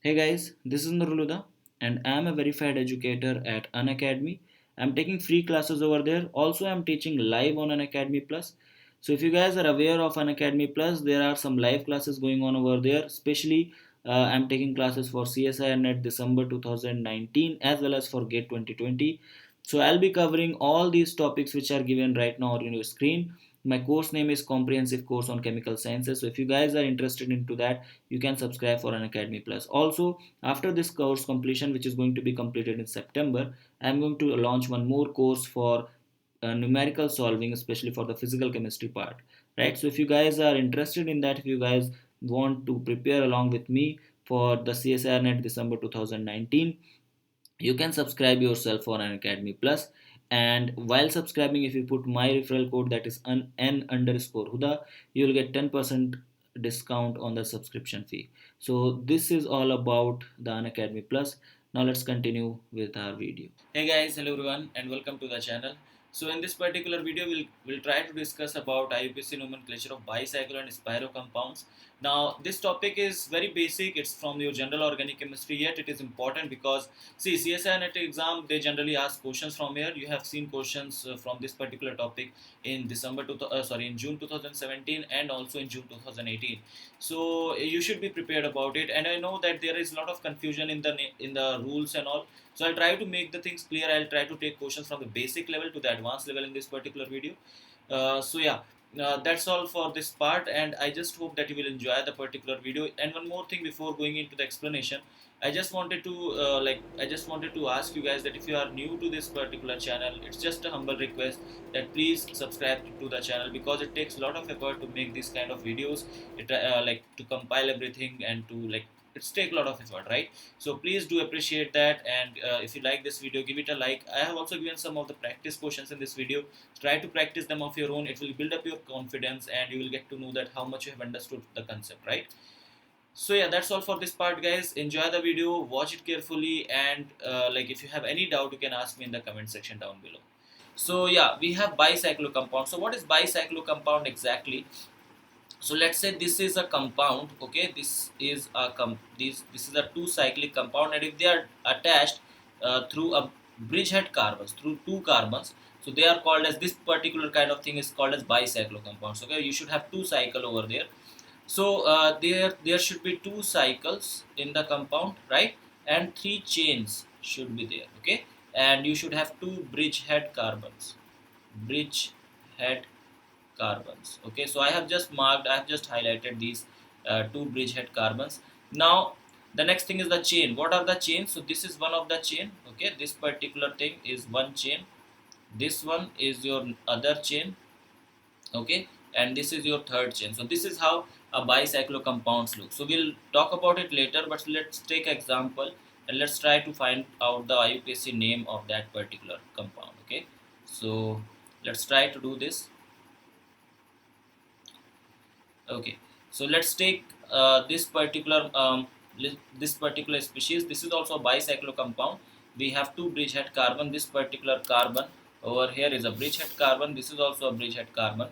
Hey guys, this is Nuruluda and I am a verified educator at Unacademy. I'm taking free classes over there. Also, I'm teaching live on Unacademy Plus. So if you guys are aware of Unacademy Plus, there are some live classes going on over there. Especially, I'm taking classes for CSIR Net December 2019 as well as for GATE 2020. So I'll be covering all these topics which are given right now on your screen. My course name is Comprehensive Course on Chemical Sciences. So if you guys are interested into that, you can subscribe for Unacademy Plus. Also, after this course completion, which is going to be completed in September, I am going to launch one more course for numerical solving, especially for the physical chemistry part. Right. So if you guys are interested in that, if you guys want to prepare along with me for the CSIR Net December 2019, you can subscribe yourself for Unacademy Plus. And while subscribing, if you put my referral code, that is n underscore huda, you will get 10% discount on the subscription fee. So this is all about the Unacademy Plus. Now let's continue with our video. Hey guys, hello everyone and welcome to the channel. So in this particular video, we'll try to discuss about IUPAC nomenclature of bicycle and spiro compounds. Now this topic is very basic. It's from your general organic chemistry, yet it is important because see, CSI NET exam, they generally ask questions from here. You have seen questions from this particular topic in in June 2017 and also in June 2018. So you should be prepared about it. And I know that there is a lot of confusion in the rules and all. So I'll try to make the things clear. I'll try to take questions from the basic level to the advanced level in this particular video. So yeah, that's all for this part, and I just hope that you will enjoy the particular video. And one more thing before going into the explanation, I just wanted to ask you guys that if you are new to this particular channel, it's just a humble request that please subscribe to the channel, because it takes a lot of effort to make these kind of videos. It like to compile everything and to like it's take a lot of effort, right? So please do appreciate that. And if you like this video, give it a like. I have also given some of the practice questions in this video. Try to practice them of your own. It will build up your confidence and you will get to know that how much you have understood the concept, right? So yeah, that's all for this part, guys. Enjoy the video, watch it carefully, and like if you have any doubt, you can ask me in the comment section down below. So yeah, we have bicyclocompound. So what is bicyclocompound exactly? So let's say this is a compound. Okay, this is a this is a two cyclic compound, and if they are attached through a bridgehead carbons, through two carbons, so they are called as, this particular kind of thing is called as bicyclocompounds. Okay, you should have two cycle over there. So there should be two cycles in the compound, right? And three chains should be there. Okay, and you should have two bridgehead carbons. Bridgehead carbons. Okay, so I have just marked, I have just highlighted these two bridgehead carbons. Now the next thing is the chain. What are the chains? So this is one of the chain. Okay, this particular thing is one chain. This one is your other chain. Okay, and this is your third chain. So this is how a bicyclocompounds look. So we'll talk about it later, but let's take example and let's try to find out the IUPAC name of that particular compound. Okay, so let's try to do this. Okay, so let's take this particular species. This is also a bicyclocompound. We have two bridgehead carbon. This particular carbon over here is a bridgehead carbon. This is also a bridgehead carbon.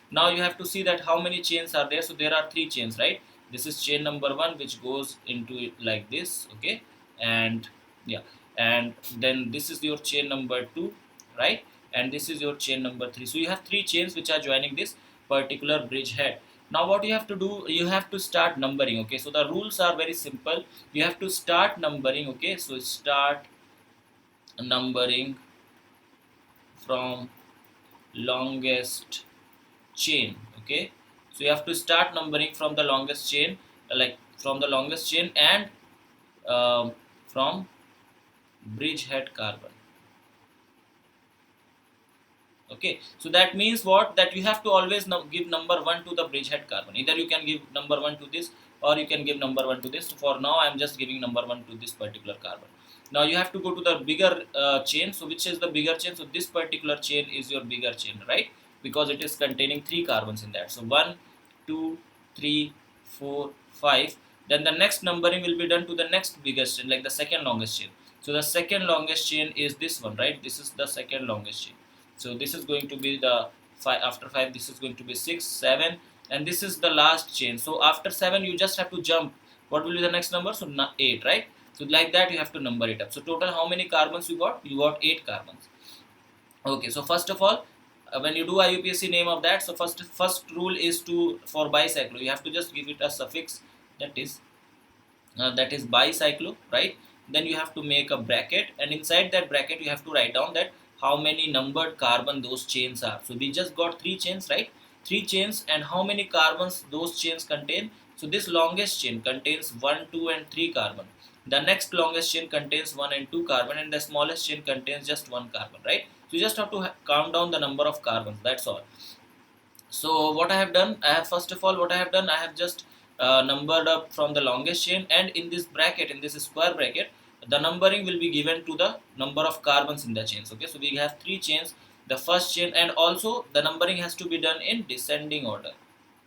Now you have to see that how many chains are there. So there are three chains, right? This is chain number one, which goes into it like this. Okay, and yeah, and then this is your chain number two, right? And this is your chain number three. So you have three chains which are joining this particular bridgehead. Now what you have to do, you have to start numbering. Okay, so the rules are very simple. You have to start numbering. Okay, so start numbering from longest chain. Okay, so you have to start numbering from the longest chain, like from the longest chain, and from bridgehead carbon. Okay, so that means what, that you have to always give number one to the bridgehead carbon. Either you can give number one to this or you can give number one to this. So for now I am just giving number one to this particular carbon. Now you have to go to the bigger chain. So which is the bigger chain? So this particular chain is your bigger chain, right? Because it is containing three carbons in that. So 1 2 3 4 5. Then the next numbering will be done to the next biggest chain, like the second longest chain. So the second longest chain is this one, right? This is the second longest chain. So this is going to be the 5. After 5, this is going to be 6 7, and this is the last chain. So after 7 you just have to jump What will be the next number? So 8, right? So like that you have to number it up. So total how many carbons you got? You got 8 carbons. Okay, so first of all, when you do IUPAC name of that, so first rule is to for bicyclo, you have to just give it a suffix, that is bicyclo, right? Then you have to make a bracket, and inside that bracket you have to write down that how many numbered carbon those chains are. So we just got 3 chains, right? 3 chains, and how many carbons those chains contain? So this longest chain contains 1, 2 and 3 carbon. The next longest chain contains 1 and 2 carbon, and the smallest chain contains just 1 carbon, right? So you just have to count down the number of carbons, that's all. So what I have done, first of all, what I have done, I have just numbered up from the longest chain, and in this bracket, in this square bracket, the numbering will be given to the number of carbons in the chains. Okay, so we have 3 chains, the first chain, and also the numbering has to be done in descending order.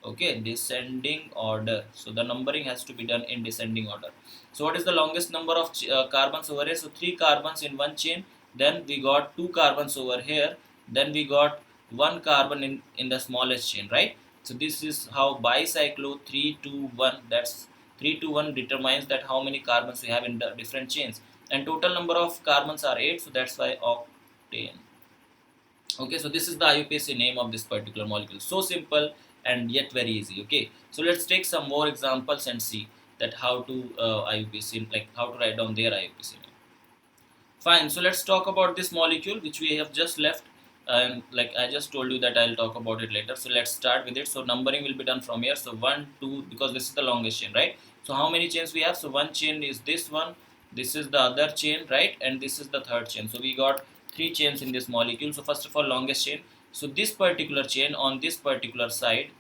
Okay, descending order. So the numbering has to be done in descending order. So what is the longest number of carbons over here? So 3 carbons in one chain, then we got 2 carbons over here, then we got 1 carbon in the smallest chain, right? So this is how bicyclo 3 to 1, that's 3 to 1 determines that how many carbons we have in the different chains, and total number of carbons are 8, so that's why octane. Okay, so this is the IUPAC name of this particular molecule. So simple and yet very easy. Okay, so let's take some more examples and see that how to IUPAC, like how to write down their IUPAC name. Fine, so let's talk about this molecule which we have just left, and like I just told you that I'll talk about it later. So let's start with it. So numbering will be done from here. So 1, 2, because this is the longest chain, right? So how many chains we have? So one chain is this one, this is the other chain, right? And this is the third chain. So we got 3 chains in this molecule. So first of all, longest chain. So this particular chain on this particular side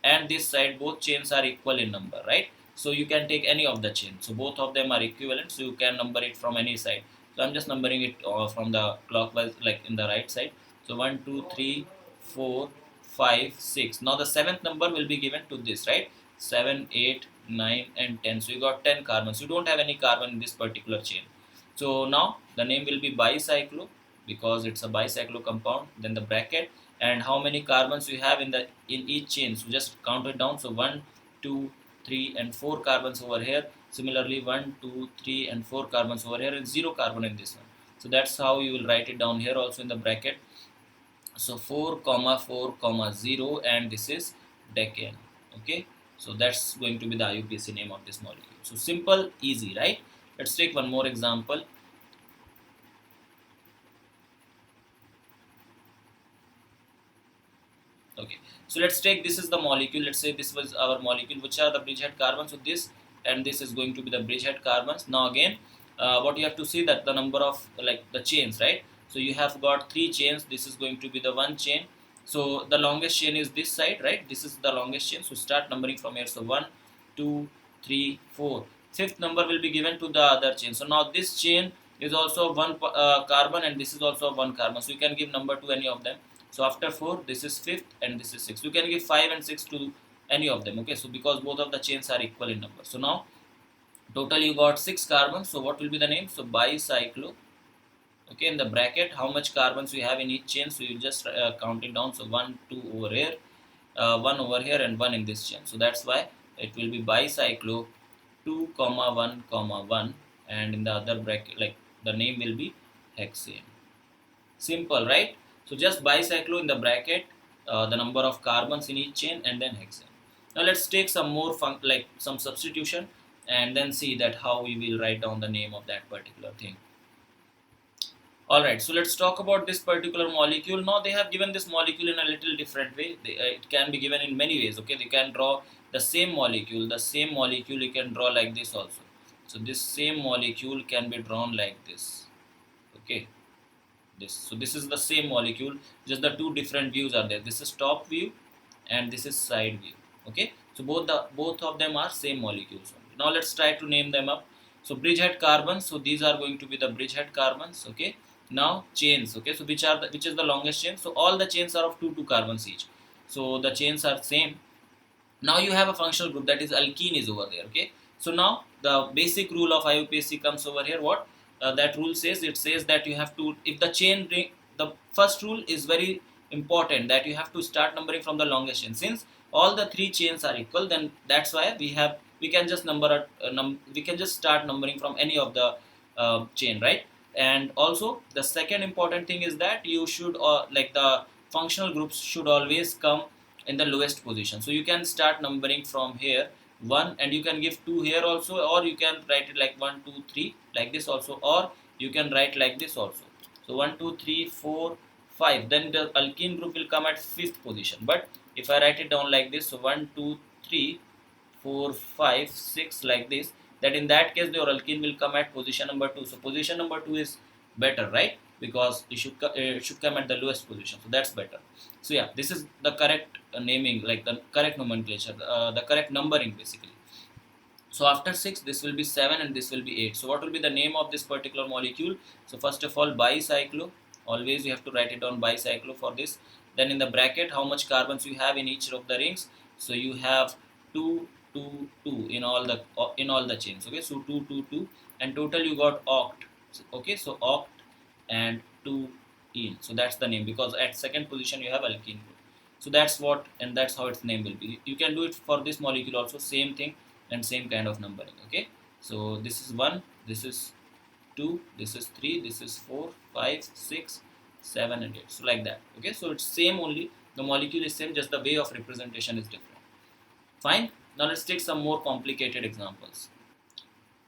and this side, both chains are equal in number, right? So you can take any of the chains. So both of them are equivalent. So you can number it from any side. So I'm just numbering it from the clockwise, like in the right side. So 1, 2, 3, 4, 5, 6. Now the 7th number will be given to this, right? 7, 8, 9 and 10. So you got 10 carbons. You don't have any carbon in this particular chain. So now the name will be bicyclo because it's a bicyclo compound. Then the bracket, and how many carbons you have in each chain. So just count it down. So 1, 2, 3 and 4 carbons over here. Similarly 1, 2, 3 and 4 carbons over here, and 0 carbon in this one. So that's how you will write it down here also in the bracket. So 4 comma 4 comma 0, and this is decane. Okay, so that's going to be the IUPAC name of this molecule. So simple, easy, right? Let's take one more example. Okay, so let's take, this is the molecule. Let's say this was our molecule. Which are the bridgehead carbons? So this and this is going to be the bridgehead carbons. Now again, what you have to see that the number of like the chains, right? So you have got 3 chains. This is going to be the one chain. So the longest chain is this side, right? This is the longest chain. So start numbering from here. So 1, 2, 3, 4. Fifth number will be given to the other chain. So now this chain is also one carbon, and this is also one carbon. So you can give number to any of them. So after 4, this is 5th and this is 6th. You can give 5 and 6 to any of them. Okay, so because both of the chains are equal in number. So now total you got 6 carbons. So what will be the name? So bicyclo. Okay, in the bracket, how much carbons we have in each chain. So you just count it down. So 1, 2 over here, 1 over here, and 1 in this chain. So that's why it will be bicyclo 2 comma 1 comma 1, and in the other bracket, like the name will be hexane. Simple, right? So just bicyclo in the bracket, the number of carbons in each chain, and then hexane. Now let's take some more like some substitution, and then see that how we will write down the name of that particular thing. Alright, so let's talk about this particular molecule. Now they have given this molecule in a little different way. It can be given in many ways. Okay, they can draw the same molecule. The same molecule you can draw like this also. So this same molecule can be drawn like this. Okay, so this is the same molecule, just the two different views are there. This is top view and this is side view. Okay, so both of them are same molecules only. Now let's try to name them up. So bridgehead carbons, so these are going to be the bridgehead carbons. Okay, now chains. Okay, so which is the longest chain? So all the chains are of 2 carbons each, so the chains are same. Now you have a functional group, that is alkene is over there. Okay, so now the basic rule of IUPAC comes over here. What that rule says, it says that you have to, if the chain ring, the first rule is very important, that you have to start numbering from the longest chain. Since all the 3 chains are equal, then that's why we have we can just we can just start numbering from any of the chain, right? And also the second important thing is that you should like the functional groups should always come in the lowest position. So you can start numbering from here 1, and you can give 2 here also, or you can write it like 1 2 3 like this also, or you can write like this also. So 1 2 3 4 5, then the alkene group will come at 5th position. But if I write it down like this, so 1 2 3 4 5 6 like this, that in that case your alkene will come at position number 2. So position number 2 is better, right? Because it should come at the lowest position, so that's better. So yeah, this is the correct naming, like the correct nomenclature, the correct numbering basically. So after 6 this will be 7 and this will be 8. So what will be the name of this particular molecule? So first of all, bicyclo. Always you have to write it down, bicyclo, for this. Then in the bracket, how much carbons you have in each of the rings? So you have 2 2 2 in all the chains. Okay, so 2 2 2, and total you got oct. Okay, so oct and 2 ene. So that's the name, because at second position you have alkene group. So that's what, and that's how its name will be. You can do it for this molecule also, same thing and same kind of numbering. Okay, so this is 1, this is 2, this is 3, this is 4 5 6 7 and 8. So like that. Okay, so it's same, only the molecule is same, just the way of representation is different. Fine. Now let's take some more complicated examples.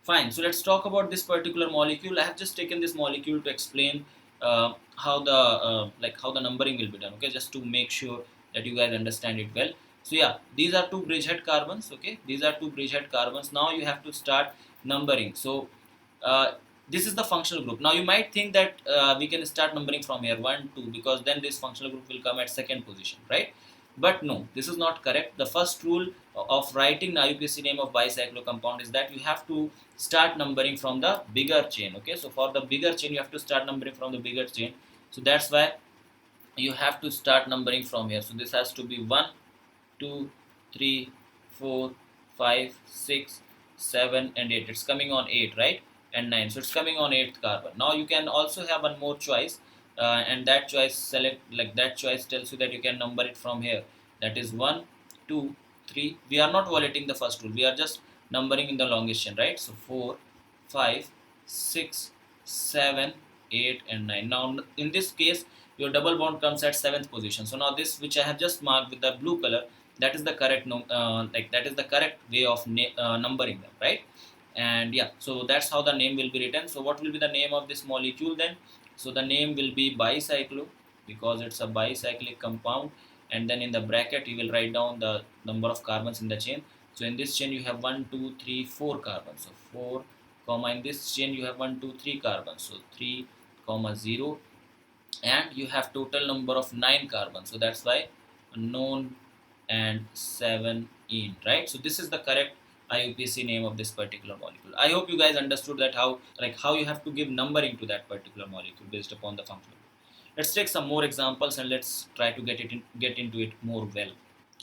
Fine. So let's talk about this particular molecule. I have just taken this molecule to explain how the how the numbering will be done. Okay, just to make sure that you guys understand it well. So yeah, these are two bridgehead carbons. Okay, these are two bridgehead carbons. Now you have to start numbering. So uh, this is the functional group. Now you might think that we can start numbering from here 1 2, because then this functional group will come at second position, right? But no, this is not correct. The first rule of writing the IUPAC name of bicyclo compound is that you have to start numbering from the bigger chain. Okay, so for the bigger chain you have to start numbering from the bigger chain. So that's why you have to start numbering from here. So this has to be 1 2 3 4 5 6 7 and 8. It's coming on 8, right? And 9, so it's coming on 8th carbon. Now you can also have one more choice, and that choice that choice tells you that you can number it from here. That is 1 2 3. We are not violating the first rule, we are just numbering in the longest chain, right? So 4 5 6 7 8 and 9. Now in this case your double bond comes at 7th position. So now this, which I have just marked with the blue color, that is the correct that is the correct way of numbering them, right? And yeah, so that's how the name will be written. So what will be the name of this molecule then? So the name will be bicyclo, because it's a bicyclic compound. And then in the bracket you will write down the number of carbons in the chain. So in this chain you have 1 2 3 4 carbons, so 4 comma, in this chain you have 1 2 3 carbons, so 3 comma 0, and you have total number of 9 carbons, so that's why known and 7 in, right? So this is the correct IUPAC name of this particular molecule. I hope you guys understood that how you have to give numbering to that particular molecule based upon the function. Let's take some more examples and let's try to get into it more well.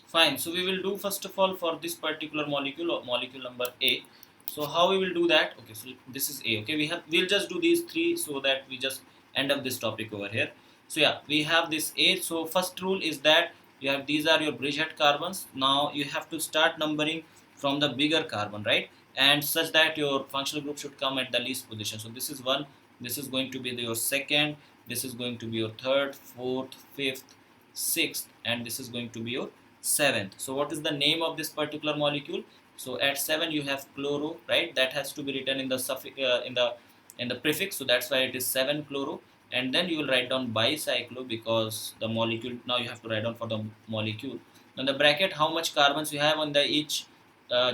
Fine. So we will do, first of all, for this particular molecule, or molecule number A. So how we will do that? Okay, so this is A. Okay, we'll just do these three so that we just end up this topic over here. So yeah, we have this A. So first rule is that you have, these are your bridgehead carbons. Now you have to start numbering from the bigger carbon, right? And such that your functional group should come at the least position. So this is 1. This is going to be your second. This is going to be your third, fourth, fifth, sixth, and this is going to be your 7th. So what is the name of this particular molecule? So at 7 you have chloro, right? That has to be written in the suffix, in the prefix, so that's why it is 7 chloro. And then you will write down bicyclo, because the molecule, now you have to write down for the molecule. In the bracket, how much carbons you have on the each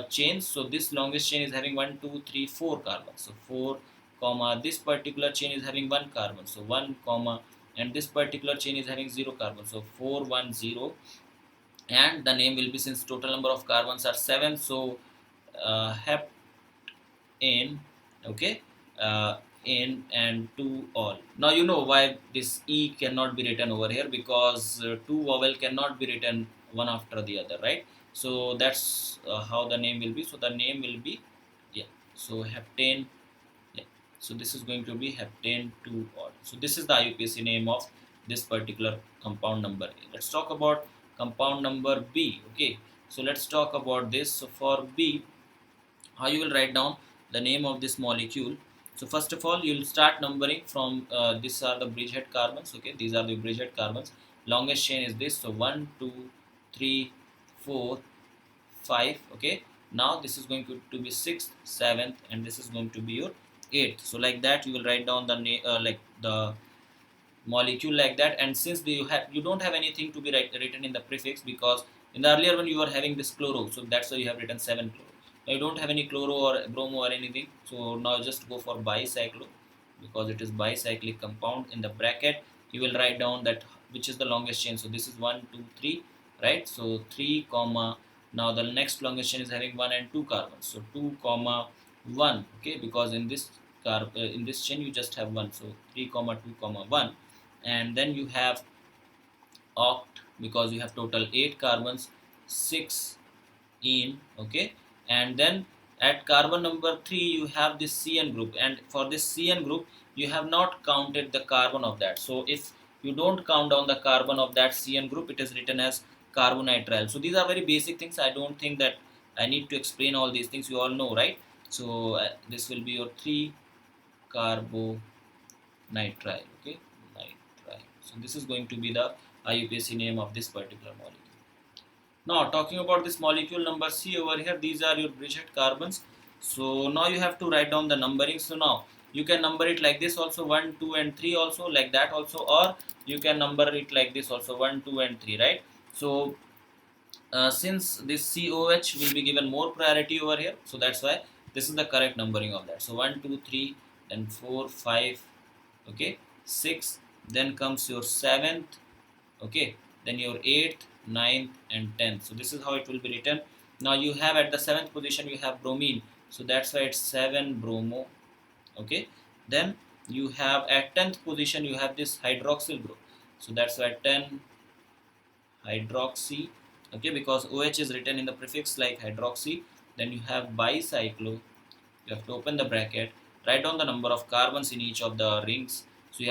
chain. So this longest chain is having 1 2 3 4 carbons, so 4 comma, this particular chain is having 1 carbon, so 1 comma, and this particular chain is having 0 carbon, so 4 1 0. And the name will be, since total number of carbons are 7, so heptane. Okay, in and to all. Now you know why this E cannot be written over here, because two vowel cannot be written one after the other, right? So that's how the name will be. So the name will be, yeah, so heptane. Yeah, so this is going to be heptane to all. So this is the IUPAC name of this particular compound number A. Let's talk about compound number B. Okay, so let's talk about this. So for B, how you will write down the name of this molecule. So first of all, you'll start numbering from these are the bridgehead carbons. Okay, these are the bridgehead carbons. Longest chain is this. So 1, 2, 3, 4, 5. Okay, now this is going to be 6th, 7th, and this is going to be your 8th. So like that, you will write down the like the molecule like that. And since you don't have anything to be written in the prefix, because in the earlier one you were having this chloro, so that's why you have written 7 chloro. Now you don't have any chloro or bromo or anything, so now just go for bicyclo, because it is bicyclic compound. In the bracket you will write down that which is the longest chain. So this is 1, 2, 3, right? So 3 comma, now the next longest chain is having 1 and 2 carbons, so 2 comma 1. Okay, because in this in this chain you just have 1, so 3 comma 2 comma 1. And then you have oct, because you have total 8 carbons, 6 in. Okay, and then at carbon number 3 you have this CN group, and for this CN group you have not counted the carbon of that. So if you don't count down the carbon of that CN group, it is written as carbonitrile. So these are very basic things. I don't think that I need to explain all these things, you all know, right? So this will be your 3 carbonitrile. Okay, nitrile. So this is going to be the IUPAC name of this particular molecule. Now talking about this molecule number C over here, these are your bridgehead carbons. So now you have to write down the numbering. So now you can number it like this also, 1, 2 and 3 also, like that also, or you can number it like this also, 1, 2 and 3, right? So since this COH will be given more priority over here, so that's why this is the correct numbering of that. So 1, 2, 3, then 4, 5, okay, 6, then comes your 7th, okay, then your 8th, 9th and 10th. So this is how it will be written. Now you have at the 7th position you have bromine, so that's why it's 7 bromo. Okay, then you have at 10th position you have this hydroxyl group, so that's why 10 hydroxy. Okay, because OH is written in the prefix like hydroxy. Then you have bicyclo, you have to open the bracket, write down the number of carbons in each of the rings. So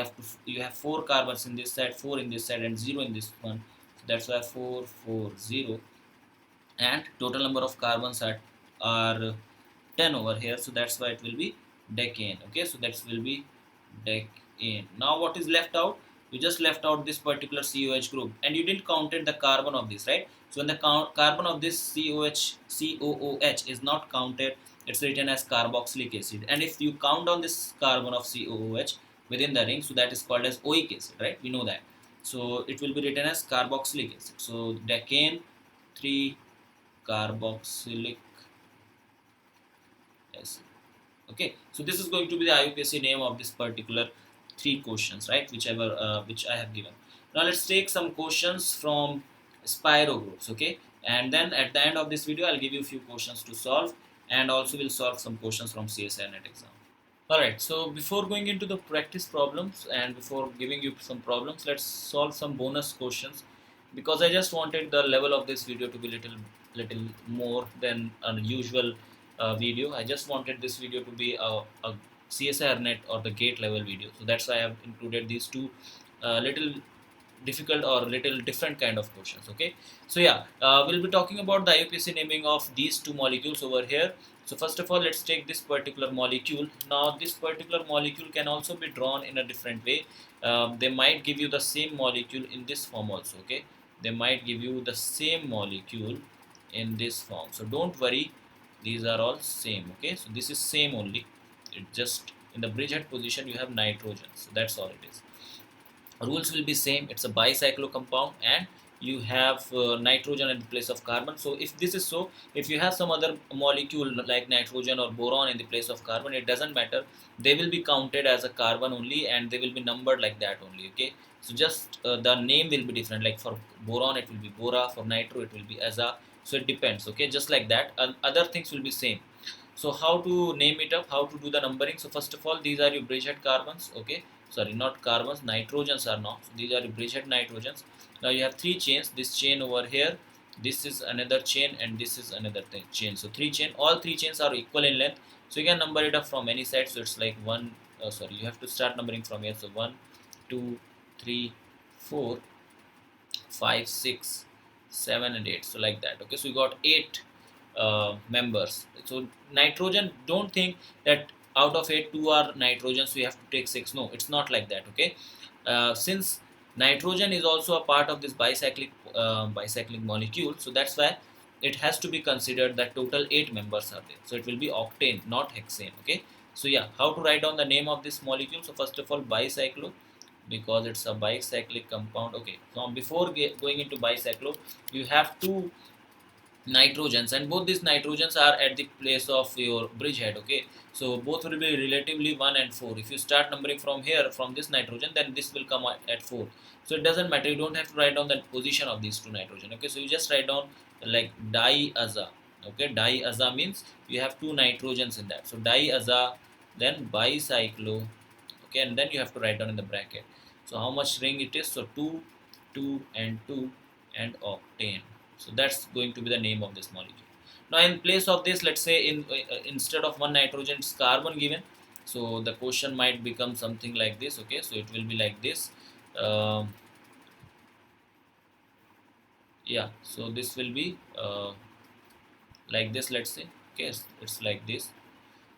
you have 4 carbons in this side, 4 in this side and 0 in this one, so that's why 4, 4, 0. And total number of carbons are 10 over here, so that's why it will be decane. Okay, so that will be decane. Now what is left out? You just left out this particular COH group, and you didn't counted the carbon of this, right? So when the carbon of this COOH is not counted, it's written as carboxylic acid. And if you count on this carbon of COOH within the ring, so that is called as oic acid, right? We know that. So it will be written as carboxylic acid. So decane 3 carboxylic acid. Okay, so this is going to be the IUPAC name of this particular 3 questions, right? Whichever which I have given. Now let's take some questions from Spiro groups. Okay, and then at the end of this video I'll give you a few questions to solve, and also we'll solve some questions from CSIR net exam. Alright, so before going into the practice problems and before giving you some problems, let's solve some bonus questions, because I just wanted the level of this video to be little more than a usual video. I just wanted this video to be a CSIR net or the gate level video, so that's why I have included these two little difficult or little different kind of questions. Okay, so yeah, we'll be talking about the IUPAC naming of these two molecules over here. So first of all, let's take this particular molecule. Now this particular molecule can also be drawn in a different way. They might give you the same molecule in this form also. Okay, they might give you the same molecule in this form, so don't worry, these are all same. Okay, so this is same only, it just in the bridgehead position you have nitrogen, so that's all it is. Rules will be same, it's a bicyclo compound and you have nitrogen in the place of carbon. So if this is so, if you have some other molecule like nitrogen or boron in the place of carbon, it doesn't matter, they will be counted as a carbon only and they will be numbered like that only. Okay, so just the name will be different, like for boron it will be bora, for nitro it will be aza, so it depends. Okay, just like that, and other things will be same. So how to name it up, how to do the numbering? So first of all, these are your bridgehead carbons. Okay, sorry, not carbons, nitrogens are not. So these are your bridgehead nitrogens. Now you have 3 chains, this chain over here, this is another chain and this is another chain. So 3 chain, all 3 chains are equal in length, so you can number it up from any side. So it's like 1, sorry, you have to start numbering from here. So 1, 2, 3, 4, 5, 6, 7 and 8, so like that. Okay, so you got 8 members. So nitrogen, don't think that out of 8 2 are nitrogen, so you have to take 6. No, it's not like that. Okay, since nitrogen is also a part of this bicyclic molecule, so that's why it has to be considered that total 8 members are there. So it will be octane, not hexane. Okay, so yeah, how to write down the name of this molecule? So first of all, bicyclo, because it's a bicyclic compound. Okay, so before going into bicyclo, you have two nitrogens, and both these nitrogens are at the place of your bridgehead. Okay, so both will be relatively 1 and 4. If you start numbering from here, from this nitrogen, then this will come at 4. So it doesn't matter, you don't have to write down the position of these two nitrogen. Okay, so you just write down like diaza. Okay, diaza means you have two nitrogens in that, so diaza, then bicyclo. Okay, and then you have to write down in the bracket so how much ring it is. So 2, 2 and 2 and octane. So that's going to be the name of this molecule. Now in place of this, let's say instead of one nitrogen, it's carbon given. So the question might become something like this. Okay, so it will be like this. um, yeah, so this will be like this, let's say. Okay, it's like this.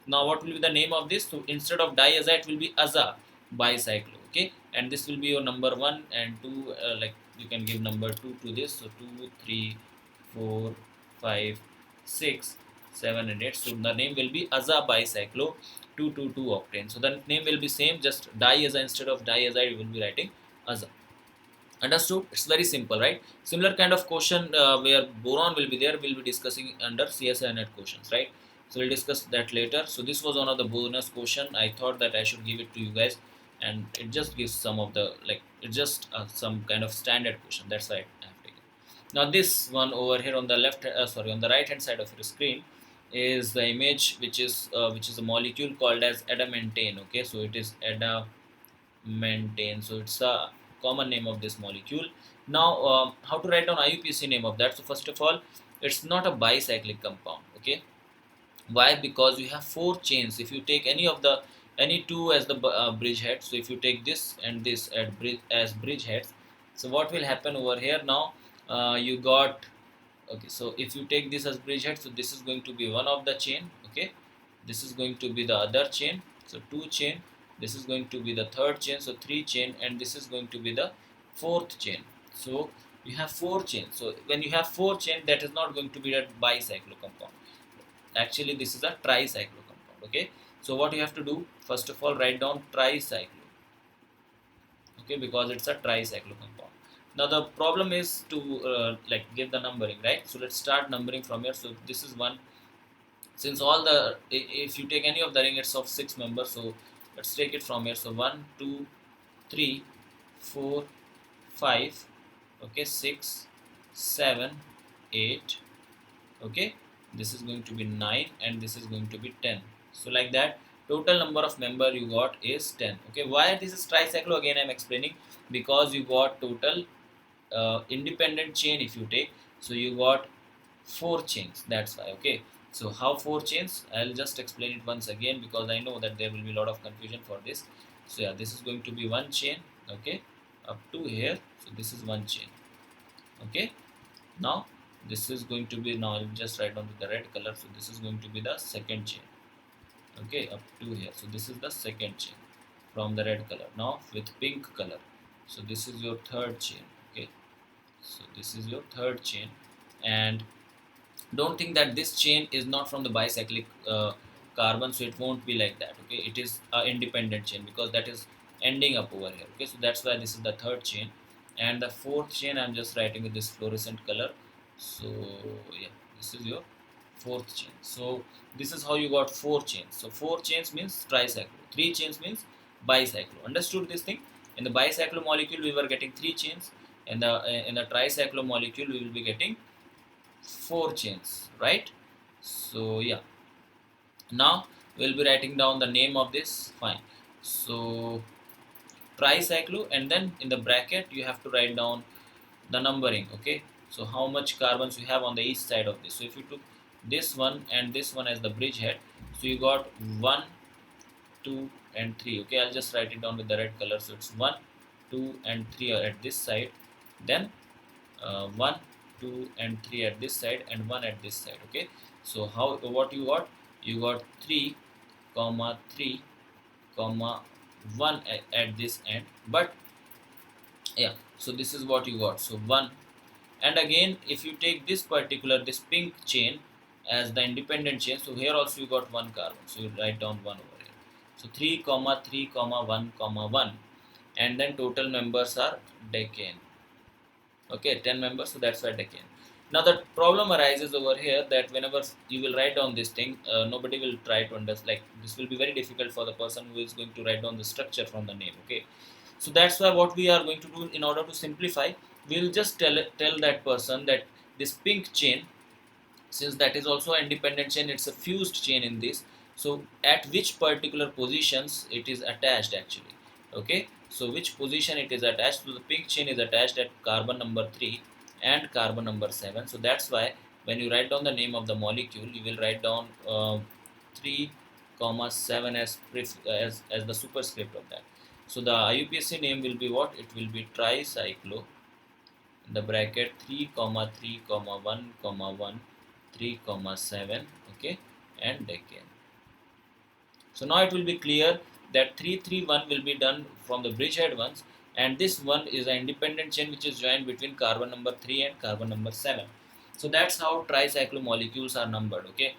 Now what will be the name of this? So instead of diaza, it will be aza bicyclo. Okay, and this will be your number 1 and 2, like you can give number 2 to this. So 2, 3, 4, 5, 6, 7 and 8. So the name will be aza bicyclo 222 octane. So the name will be same, just diaza, instead of diaza you will be writing aza. Understood? It's very simple, right? Similar kind of question where boron will be there, we'll be discussing under CSI net questions, right? So we'll discuss that later. So this was one of the bonus question. I thought that I should give it to you guys, and it just gives some of the, like, it's just some kind of standard question. That's why I have taken. Now this one over here on the left, sorry, on the right hand side of your screen is the image, which is a molecule called as adamantane. Okay, so it is adamantane. So it's a common name of this molecule. Now how to write down IUPAC name of that? So first of all, it's not a bicyclic compound. Okay, why? Because you have 4 chains. If you take any two as the bridge head, so if you take this and this as bridge heads, so what will happen over here now? You got, okay, so if you take this as bridge head, so this is going to be one of the chain. Okay, this is going to be the other chain, so 2 chain. This is going to be the third chain, so 3 chain, and this is going to be the fourth chain. So you have 4 chains. So when you have 4 chain, that is not going to be a bicyclo compound. Actually this is a tricyclo compound. Okay, so what you have to do, first of all, write down tricyclo. Okay, because it's a tricyclo compound. Now the problem is to like give the numbering, right? So let's start numbering from here. So this is 1. Since all the, if you take any of the ring, it's of 6 members, so let's take it from here. So 1, 2, 3, 4, 5, okay, 6, 7, 8. Okay, this is going to be 9 and this is going to be 10. So like that, total number of member you got is 10. Okay, why this is tricyclo? Again I'm explaining, because you got total independent chain. If you take, so you got 4 chains, that's why. Okay, so how 4 chains? I'll just explain it once again, because I know that there will be a lot of confusion for this. So yeah, this is going to be 1 chain. Okay, up to here, so this is 1 chain. Okay, now this is going to be, now I'll just write down with the red color. So this is going to be the second chain. Okay, up to here, so this is the second chain from the red color. Now with pink color, so this is your third chain. Okay, so this is your third chain. And don't think that this chain is not from the bicyclic carbon, so it won't be like that. Okay, it is an independent chain, because that is ending up over here. Okay, so that's why this is the third chain. And the fourth chain I'm just writing with this fluorescent color. So yeah, this is your fourth chain. So this is how you got 4 chains. So 4 chains means tricyclo, 3 chains means bicyclo. Understood this thing? In the bicyclo molecule we were getting 3 chains, and in the tricyclo molecule we will be getting 4 chains, right? So yeah, now we'll be writing down the name of this. Fine, so tricyclo, and then in the bracket you have to write down the numbering. Okay, so how much carbons you have on the each side of this. So if you took this one and this one as the bridge head, so you got 1, 2 and 3. Okay, I'll just write it down with the red color. So it's 1, 2 and 3 are at this side, then 1, 2 and 3 at this side and 1 at this side. Okay, so how, what you got? You got 3 comma 3 comma 1 at this end. But yeah, so this is what you got. So 1, and again if you take this particular, this pink chain as the independent chain, so here also you got one carbon, so you write down 1 over here. So 3 comma 3 comma 1 comma 1, and then total members are decane. Okay, 10 members, so that's why decane. Now the problem arises over here that whenever you will write down this thing, nobody will try to understand, like this will be very difficult for the person who is going to write down the structure from the name. Okay, so that's why what we are going to do, in order to simplify, we will just tell that person that this pink chain, since that is also an independent chain, it's a fused chain in this, so at which particular positions it is attached actually. Okay, so which position it is attached, so the pink chain is attached at carbon number 3 and carbon number 7. So that's why when you write down the name of the molecule, you will write down 3 comma 7 as, as the superscript of that. So the IUPAC name will be what? It will be tricyclo, in the bracket 3 comma 3 comma 1 comma 1 3 comma 7. Okay, and decane. So now it will be clear that 331 will be done from the bridgehead ones, and this one is an independent chain which is joined between carbon number 3 and carbon number 7. So that's how tricyclo molecules are numbered. Okay,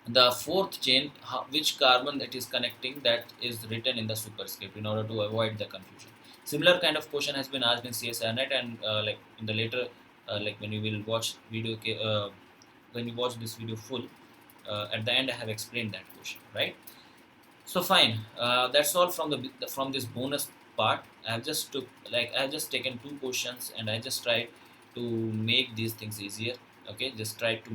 the fourth chain, which carbon it is connecting, that is written in the superscript in order to avoid the confusion. Similar kind of question has been asked in CSIRNet, and like in the later, like when you will watch video, when you watch this video full, at the end I have explained that question, right? So fine, that's all from from this bonus part. I have just taken two questions and I just tried to make these things easier. Okay, just try to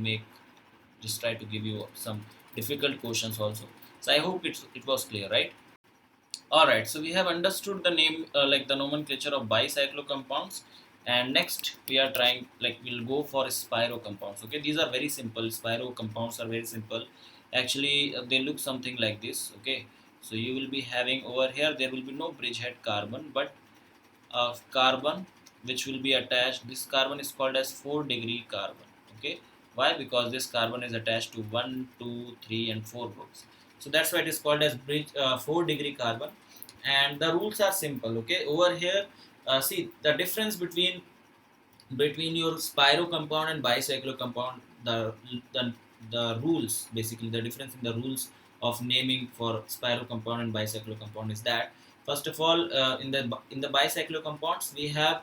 give you some difficult questions also. So I hope it was clear, right? All right, so we have understood the name, like the nomenclature of bicyclo compounds, and next we are trying, like we'll go for spiro compounds. Okay, these are very simple. Spiro compounds are very simple. Actually, they look something like this. Okay, so you will be having over here, there will be no bridgehead carbon, but carbon which will be attached. This carbon is called as 4-degree carbon. Okay, why? Because this carbon is attached to 1, 2, 3 and 4 groups. So that's why it is called as 4-degree carbon. And the rules are simple. Okay, over here, see the difference between your spiro compound and bicyclo compound, the the rules, basically the difference in the rules of naming for spiro compound and bicyclo compound is that, first of all, in the bicyclo compounds we have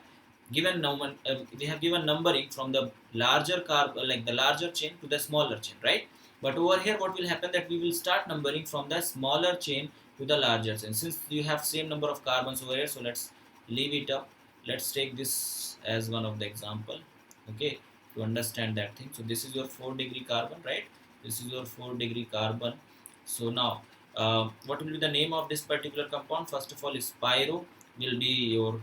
we have given numbering from the larger like the larger chain to the smaller chain, right? But over here what will happen, that we will start numbering from the smaller chain to the larger chain. Since you have same number of carbons over here, so let's leave it up. Let's take this as one of the example. Okay, to understand that thing. So this is your 4-degree carbon, right? This is your 4-degree carbon. So now what will be the name of this particular compound? First of all, spiro will be your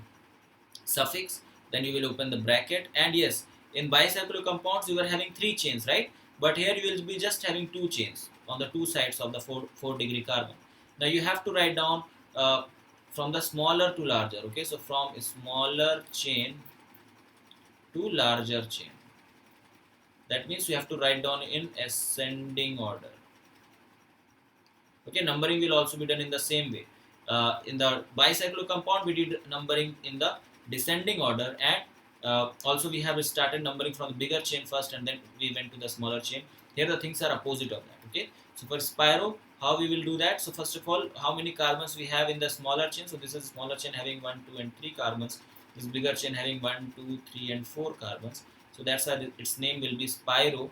suffix, then you will open the bracket. And yes, in bicyclic compounds you are having 3 chains, right? But here you will be just having 2 chains on the 2 sides of the 4-degree carbon. Now you have to write down from the smaller to larger. Okay, so from smaller chain to larger chain, that means you have to write down in ascending order. Okay, numbering will also be done in the same way. In the bicyclo compound we did numbering in the descending order, and also we have started numbering from the bigger chain first and then we went to the smaller chain. Here the things are opposite of that. Okay, so for spiro, how we will do that? So first of all, how many carbons we have in the smaller chain? So this is smaller chain having 1, 2 and 3 carbons. This bigger chain having 1, 2, 3 and 4 carbons. So that's why its name will be spiro.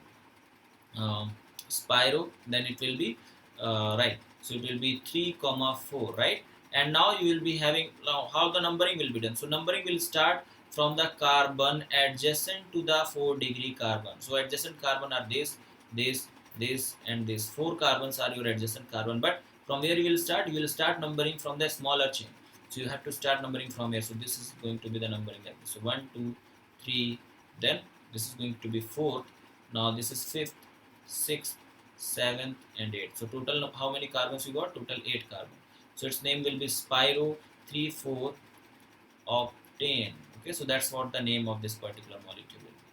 um, Spiro, then it will be right, so it will be 3 comma 4, right? And now you will be having, now how the numbering will be done. So numbering will start from the carbon adjacent to the 4-degree carbon. So adjacent carbon are this and this 4 carbons are your adjacent carbon. But from where you will start numbering from the smaller chain. So you have to start numbering from here. So this is going to be the numbering like this. So 1, 2, 3, then this is going to be 4th. Now this is 5th, 6th, 7th and 8th. So total how many carbons you got? Total 8 carbon. So its name will be spiro 3,4 octane. Okay, so that's what the name of this particular molecule will be.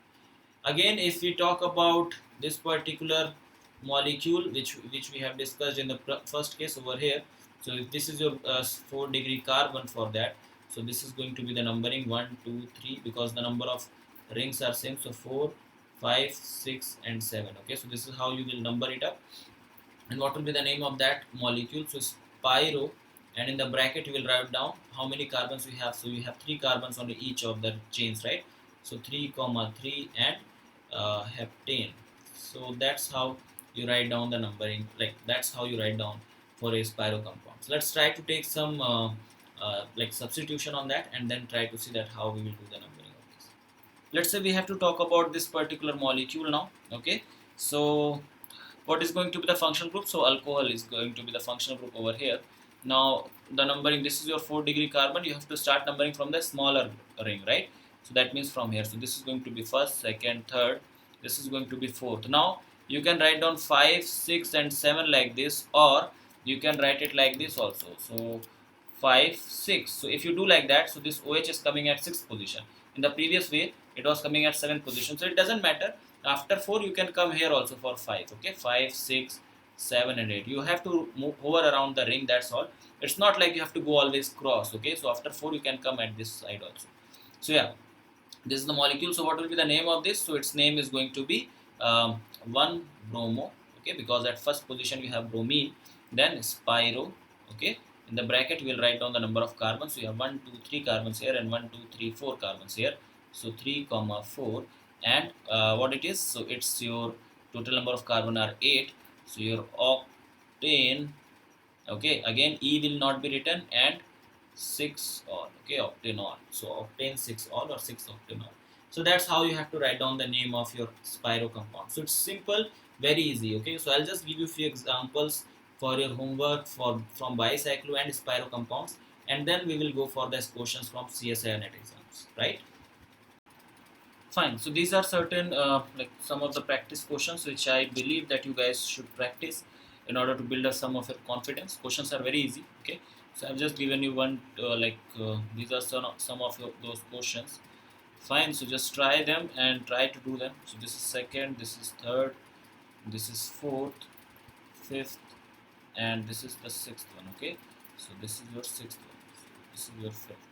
Again, if we talk about this particular molecule which we have discussed in the first case over here, so if this is your 4-degree carbon for that, so this is going to be the numbering 1 2 3 because the number of rings are same, so 4 5 6 and 7. Okay, so this is how you will number it up. And what will be the name of that molecule? So spiro, and in the bracket you will write down how many carbons we have. So you have 3 carbons on each of the chains, right? So 3 comma 3 and heptane. So that's how you write down the numbering, like that's how you write down for a spiro compound. So let's try to take some like substitution on that and then try to see that how we will do the numbering of this. Let's say we have to talk about this particular molecule now. Okay, so what is going to be the functional group? So alcohol is going to be the functional group over here. Now the numbering, this is your 4-degree carbon, you have to start numbering from the smaller ring, right? So that means from here, so this is going to be first, second, third, this is going to be fourth. Now you can write down 5 6 and 7 like this, or you can write it like this also. So 5 6, so if you do like that, so this OH is coming at 6th position. In the previous way it was coming at 7th position, so it doesn't matter. After 4 you can come here also for 5. Okay, 5 6 7 and 8, you have to move over around the ring, that's all. It's not like you have to go always cross. Okay, so after 4 you can come at this side also. So yeah, this is the molecule. So what will be the name of this? So its name is going to be 1-bromo. Okay, because at first position you have bromine, then spiro. Okay, in the bracket we will write down the number of carbons. So you have 1 2 3 carbons here and 1 2 3 4 carbons here. So 3 comma 4, and what it is, so it's your total number of carbon are 8. So your octane. Okay, again E will not be written, and 6-ol. Okay, octanol. So octane 6-ol or 6-octanol. So that's how you have to write down the name of your spiro compound. So it's simple, very easy. Okay, so I'll just give you a few examples for your homework for from bicyclo and spiro compounds, and then we will go for the questions from CSIR net exams, right? Fine. So these are certain like some of the practice questions which I believe that you guys should practice in order to build up some of your confidence. Questions are very easy. Okay. So I've just given you one these are some of those questions. Fine. So just try them and try to do them. So this is second, this is third, this is fourth, fifth, and this is the sixth one. Okay. So this is your sixth one. This is your fifth.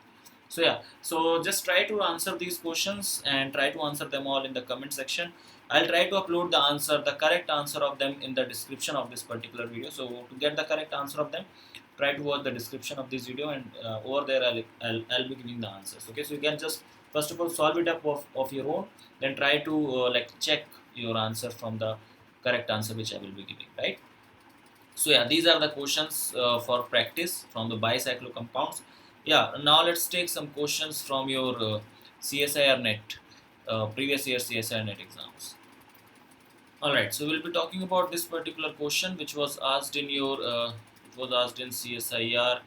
So yeah, so just try to answer these questions and try to answer them all in the comment section. I'll try to upload the correct answer of them in the description of this particular video. So to get the correct answer of them, try to watch the description of this video, and over there I'll be giving the answers. Okay, so you can just first of all solve it up of your own, then try to like check your answer from the correct answer which I will be giving, right? So yeah, these are the questions for practice from the bicyclo compounds. Yeah, now let's take some questions from your CSIR net, previous year CSIR net exams. Alright, so we'll be talking about this particular question which was asked in your it was asked in CSIR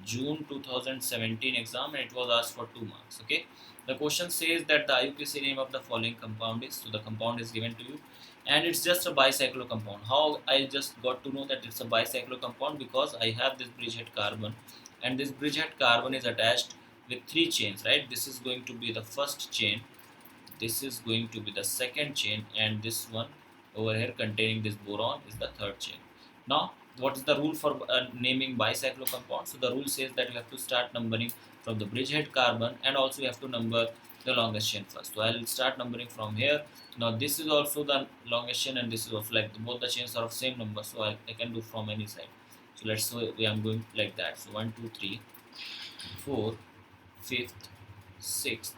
June 2017 exam, and it was asked for 2 marks. Okay, the question says that the IUPAC name of the following compound is, so the compound is given to you and it's just a bicyclo compound. How I just got to know that it's a bicyclo compound? Because I have this bridgehead carbon, and this bridgehead carbon is attached with 3 chains, right? This is going to be the first chain, this is going to be the second chain, and this one over here containing this boron is the third chain. Now what is the rule for naming bicyclo compound? So the rule says that you have to start numbering from the bridgehead carbon, and also you have to number the longest chain first. So I'll start numbering from here. Now this is also the longest chain, and this is also, like both the chains are of same number, so I can do from any side. So let's say I'm going like that. So 1 2 3 4 fifth, sixth,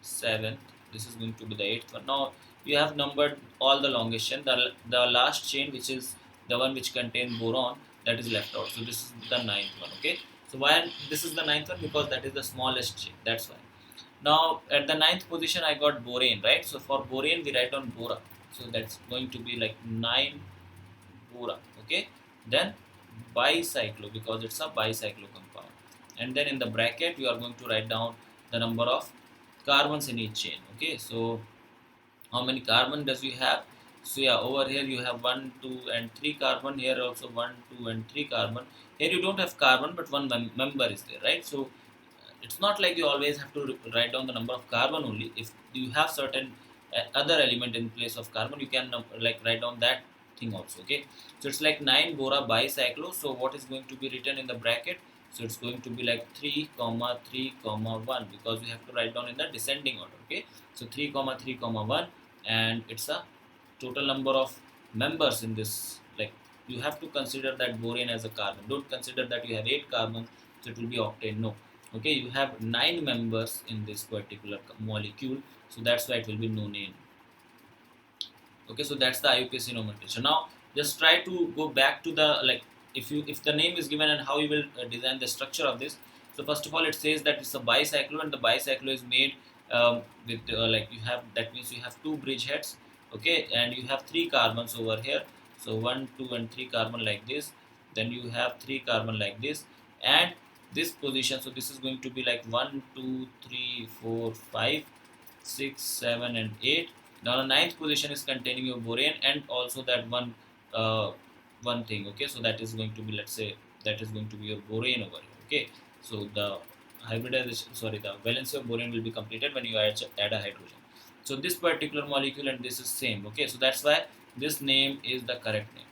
seventh, this is going to be the eighth one. Now you have numbered all the longest chain. The last chain, which is the one which contains boron, that is left out. So this is the ninth one. Okay, so why this is the ninth one? Because that is the smallest chain, that's why. Now at the ninth position I got borane, right? So for borane we write on bora, so that's going to be like 9 bora. Okay, then bicyclo, because it's a bicyclo compound, and then in the bracket you are going to write down the number of carbons in each chain. Okay, so how many carbon does you have? So yeah, over here you have 1 2 and 3 carbon, here also 1 2 and 3 carbon. Here you don't have carbon, but one member is there, right? So it's not like you always have to write down the number of carbon only. If you have certain other element in place of carbon, you can like write down that thing also. Okay, so it's like 9 bora bicyclo. So what is going to be written in the bracket? So it's going to be like 3 comma 3 comma 1, because we have to write down in the descending order. Okay, so 3 comma 3 comma 1, and it's a total number of members in this. Like, you have to consider that boron as a carbon. Don't consider that you have 8 carbons, so it will be octane. No. Okay, you have 9 members in this particular molecule, so that's why it will be nonane. Okay, so that's the IUPAC nomenclature. Now just try to go back to the, like, if the name is given and how you will design the structure of this. So first of all, it says that it's a bicyclo, and the bicyclo is made with like, you have, that means you have two bridge heads. Okay, and you have 3 carbons over here. So 1 2 and 3 carbon like this, then you have 3 carbon like this, and this position, so this is going to be like 1 2 3 4 5 6 7 and 8. Now the ninth position is containing your boron, and also that uh, one thing. Okay, so that is going to be, let's say, that is going to be your boron over here. Okay, so the hybridization, sorry, the valency of boron will be completed when you add a hydrogen. So this particular molecule and this is same. Okay, so that's why this name is the correct name.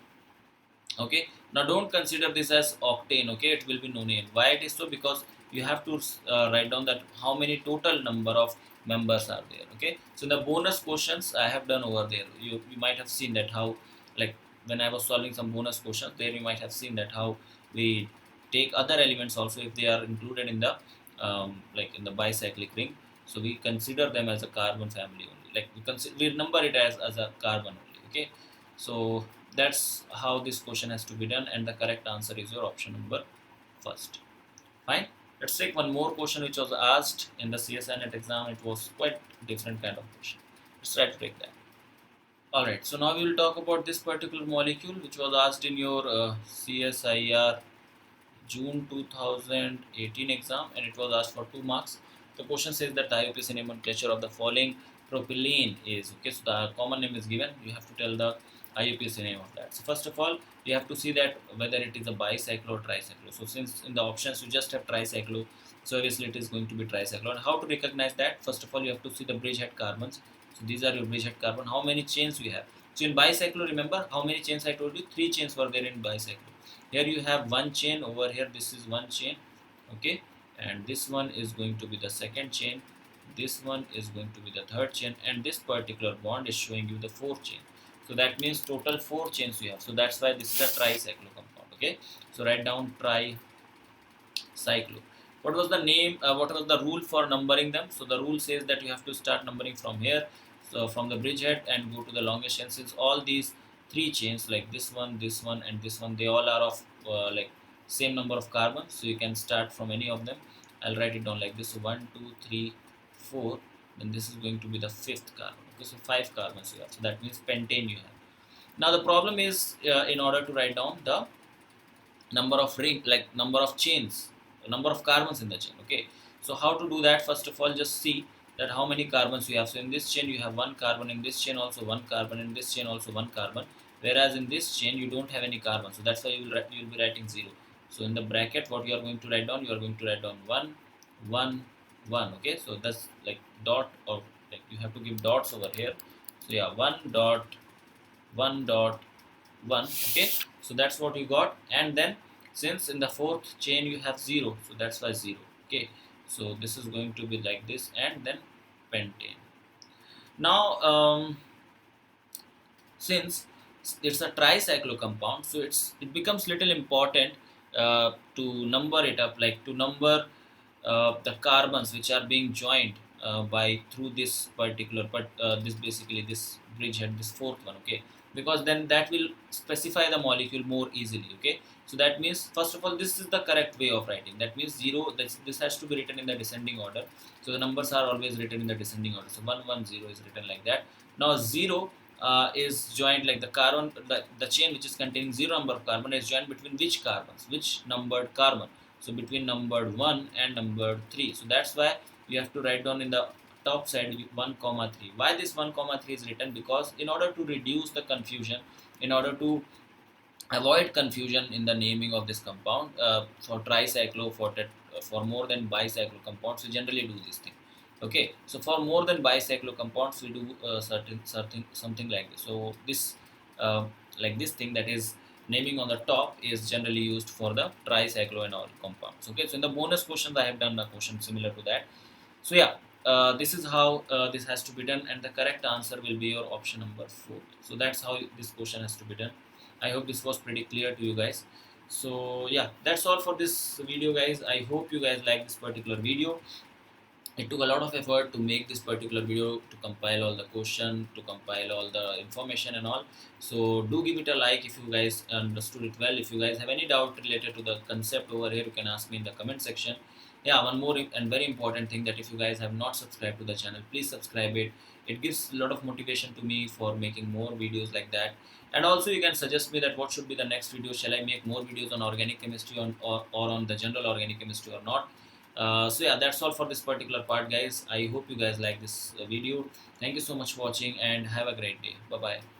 Okay, now don't consider this as octane. Okay, it will be nonane. Why it is so? Because you have to write down that how many total number of members are there. Okay, so the bonus questions I have done over there, you might have seen that how, like, when I was solving some bonus questions there, you might have seen that how we take other elements also if they are included in the like in the bicyclic ring. So we consider them as a carbon family only, like we number it as a carbon only. Okay, so that's how this question has to be done, and the correct answer is your option number first. Fine. Let's take one more question which was asked in the CSIR exam. It was quite different kind of question. Let's try to take that. Alright, so now we will talk about this particular molecule which was asked in your CSIR June 2018 exam, and it was asked for 2 marks. The question says that the IUPAC nomenclature of the following propylene is. Okay, so the common name is given. You have to tell the IUPAC name of that. So first of all, you have to see that whether it is a bicyclo or tricyclo. So since in the options you just have tricyclo, so obviously it is going to be tricyclo. And how to recognize that? First of all, you have to see the bridgehead carbons. So these are your bridgehead carbon. How many chains we have? So in bicyclo, remember how many chains I told you? 3 chains were there in bicyclo. Here you have one chain over here, this is one chain. Okay, and this one is going to be the second chain, this one is going to be the third chain, and this particular bond is showing you the fourth chain. So that means total 4 chains you have. So that's why this is a tricyclo compound. Okay, so write down tricyclo. What was the name, what was the rule for numbering them? So the rule says that you have to start numbering from here, so from the bridgehead, and go to the longest chain. Since all these 3 chains, like this one, and this one, they all are of like same number of carbons, so you can start from any of them. I'll write it down like this. So 1 2 3 4, then this is going to be the 5th carbon. Okay, so 5 carbons you have, so that means pentane you have. Now the problem is, in order to write down the number of ring, like number of chains, number of carbons in the chain. Okay, so how to do that? First of all, just see that how many carbons you have. So in this chain you have 1 carbon, in this chain also 1 carbon, in this chain also 1 carbon, whereas in this chain you don't have any carbon, so that's why you will be writing 0. So in the bracket, what you are going to write down? You are going to write down 1 1 1. Okay, so that's like dot, or like you have to give dots over here. So yeah, 1 dot 1 dot 1. Okay, so that's what you got. And then since in the 4th chain you have 0, so that's why 0. Okay, so this is going to be like this, and then pentane. Now since it's a tricyclo compound, so it becomes little important to number it up, like to number the carbons which are being joined by through this particular, but this basically this bridgehead, this 4th one. Okay, because then that will specify the molecule more easily. Okay, so that means first of all, this is the correct way of writing. That means 0, this has to be written in the descending order. So the numbers are always written in the descending order. So 1 1 0 is written like that. Now 0 is joined, like the carbon, the chain which is containing 0 number of carbon is joined between which carbons, which numbered carbon? So between numbered 1 and numbered 3. So that's why you have to write down in the top side 1 comma 3. Why this 1 comma 3 is written? Because in order to reduce the confusion, in order to avoid confusion in the naming of this compound, for tricyclo, for more than bicyclo compounds, we generally do this thing. Okay, so for more than bicyclo-compounds, we do certain something like this. So this uh, like this thing that is naming on the top is generally used for the tricycloenol compounds. Okay, so in the bonus questions, I have done a question similar to that. So yeah, this is how this has to be done, and the correct answer will be your option number 4. So that's how this question has to be done. I hope this was pretty clear to you guys. So yeah, that's all for this video, guys. I hope you guys like this particular video. It took a lot of effort to make this particular video, to compile all the question, to compile all the information and all. So do give it a like if you guys understood it well. If you guys have any doubt related to the concept over here, you can ask me in the comment section. Yeah, one more and very important thing, that if you guys have not subscribed to the channel, please subscribe it. It gives a lot of motivation to me for making more videos like that. And also you can suggest me that what should be the next video. Shall I make more videos on organic chemistry or on the general organic chemistry or not? So yeah, that's all for this particular part, guys. I hope you guys like this video. Thank you so much for watching and have a great day. Bye bye.